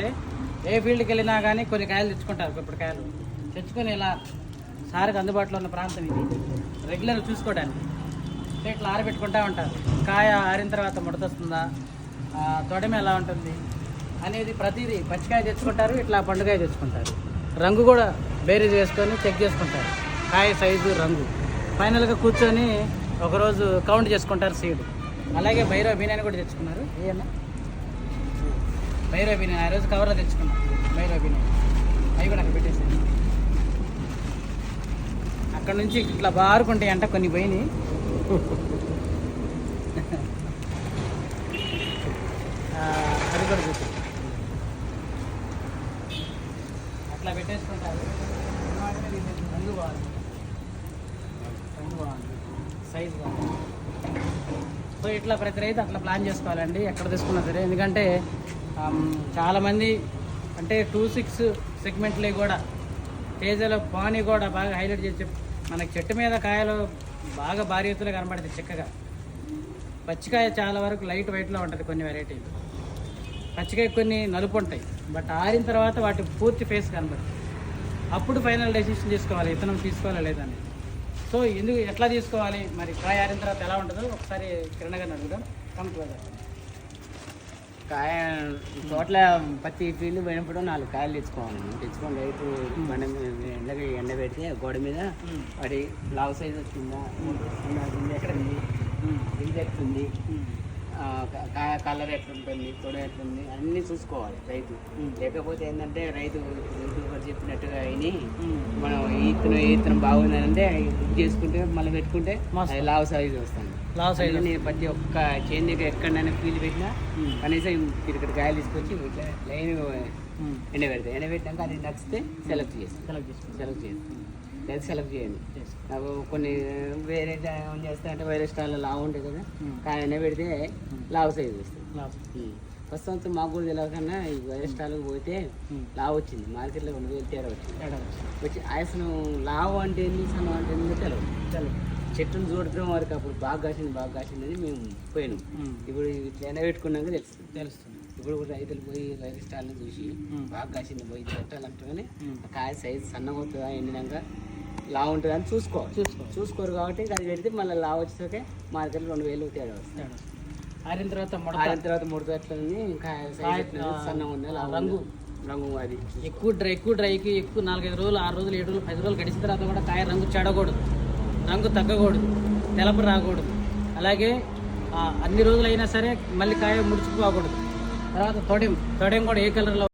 చేస్తారంటే ఏ ఫీల్డ్కి వెళ్ళినా కానీ కొన్ని కాయలు తెచ్చుకుంటారు, ఇప్పుడు కాయలు తెచ్చుకొని ఇలా సార్కి అందుబాటులో ఉన్న ప్రాంతం ఇది రెగ్యులర్ చూసుకోవడానికి ఇట్లా ఆరబెట్టుకుంటూ ఉంటారు. కాయ ఆరిన తర్వాత ముడతొస్తుందా, తొడమ ఎలా ఉంటుంది అనేది ప్రతిదీ పచ్చికాయ తెచ్చుకుంటారు, ఇట్లా పండుకాయ తెచ్చుకుంటారు. రంగు కూడా బేరీజ్ వేసుకొని చెక్ చేసుకుంటారు, కాయ సైజు రంగు. ఫైనల్గా కూర్చొని ఒకరోజు కౌంట్ చేసుకుంటారు సీడ్. అలాగే భైరవ బీనాన్ని కూడా తెచ్చుకున్నారు. ఏమన్నా భైరవ బీనాన్ని ఆ రోజు కవర్లో తెచ్చుకున్నాం. భైరవ బీనాన్ని అవి కూడా అక్కడ పెట్టేసాను. అక్కడ నుంచి ఇట్లా బారుకుంటాయి అంట, కొన్ని పోయినాయి. అది కూడా చూసి అట్లా పెట్టేసుకుంటారు. రంగు బాగుంది, రంగు బాగుంది, సైజ్ బాగుంది. సో ఇట్లా ప్రతి రైతు అట్లా ప్లాన్ చేసుకోవాలండి ఎక్కడ తీసుకున్నా సరే. ఎందుకంటే చాలామంది అంటే 2-6 సెగ్మెంట్లే కూడా తేజలో పానీ కూడా బాగా హైలైట్ చేసి మనకి చెట్టు మీద కాయలు బాగా భారీ ఎత్తులో కనబడుతుంది చిక్కగా. పచ్చికాయ చాలా వరకు లైట్ వెయిట్లో ఉంటుంది కొన్ని వెరైటీలు. పచ్చికాయ కొన్ని నలుపు ఉంటాయి, బట్ ఆరిన తర్వాత వాటి పూర్తి ఫేస్ కనబడుతుంది. అప్పుడు ఫైనల్ డెసిషన్ తీసుకోవాలి విత్తనం తీసుకోవాలా లేదని. సో ఎందుకు ఎట్లా తీసుకోవాలి మరి, కాయ ఆరిన తర్వాత ఎలా ఉంటుందో ఒకసారి కిరణ్ గారిని అడుగుదాం. కాయ తోటల పత్తి ఫీల్డ్ పోయినప్పుడు 4 కాయలు తెచ్చుకోవాలండి. తెచ్చుకొని రైతు ఎండ పెడితే గోడ మీద వాడి లావు సైజ్ వచ్చిందా, ఎక్కడ ఉంది, గింజ ఎట్లుంది, కాయ కలర్ ఎట్లుంటుంది, తొడ ఎట్లుంది అన్నీ చూసుకోవాలి రైతు. లేకపోతే ఏంటంటే రైతు యూట్యూబర్ చెప్పినట్టుగా అయినా మనం ఈతనం బాగుందంటే బుక్ చేసుకుంటే మళ్ళీ పెట్టుకుంటే లావు సైజు వస్తాను. లావు సైజ్ ప్రతి ఒక్క చేను దగ్గర ఎక్కడైనా ఫీల్డ్ పెట్టినా కనీసం ఇక్కడ కాయలు తీసుకొచ్చి ఇట్లా లైన్ ఎండబెట్టాక అది నచ్చితే సెలెక్ట్ చేయండి. కొన్ని వేరే ఏం చేస్తా అంటే వేరే స్టాల్లో లావు ఉంటుంది కదా, కాయ ఎండబెడితే లావు సైజు వస్తుంది. ప్రస్తుతం మాకు కూడా తెలియకన్నా ఈ వేరే స్టాల్కి పోతే లావు వచ్చింది, మార్కెట్లో 2,000 తేడా వచ్చి ఆయసను లావు అంటే ఏంది, సన్నం అంటే ఏంది తెలియదు. చెట్టును చూడటం వరకు అప్పుడు బాగా కాసింది అని మేము పోయినాం. ఇప్పుడు ఇట్లా ఎండబెట్టుకున్నాక తెలుస్తుంది. ఇప్పుడు కూడా రైతులు పోయి రైతు స్టాల్ని చూసి బాగా కాసింది పోయి పెట్టాలంటే కాయ సైజు సన్నగా అవుతుందా, ఎండినాక లావు ఉంటుందా అని చూసుకోరు కాబట్టి అది పెడితే మళ్ళీ లావు వచ్చేసరికి మార్కెట్లో 2,000 తేడా వస్తుంది. ఆరిన తర్వాత ముడత ఎట్లని కాయ సన్నగా ఉంది, రంగు అది ఎక్కువ డ్రైకి ఎక్కువ 4-5 రోజులు 6 రోజులు 7 రోజులు 10 రోజులు గడిచిన తర్వాత కూడా కాయ రంగు చెడకూడదు, రంగు తగ్గకూడదు, తెలప రాకూడదు. అలాగే అన్ని రోజులు అయినా సరే మళ్ళీ కాయ ముడుచుకుపోకూడదు. తర్వాత తొడెం కూడా ఏ కలర్లో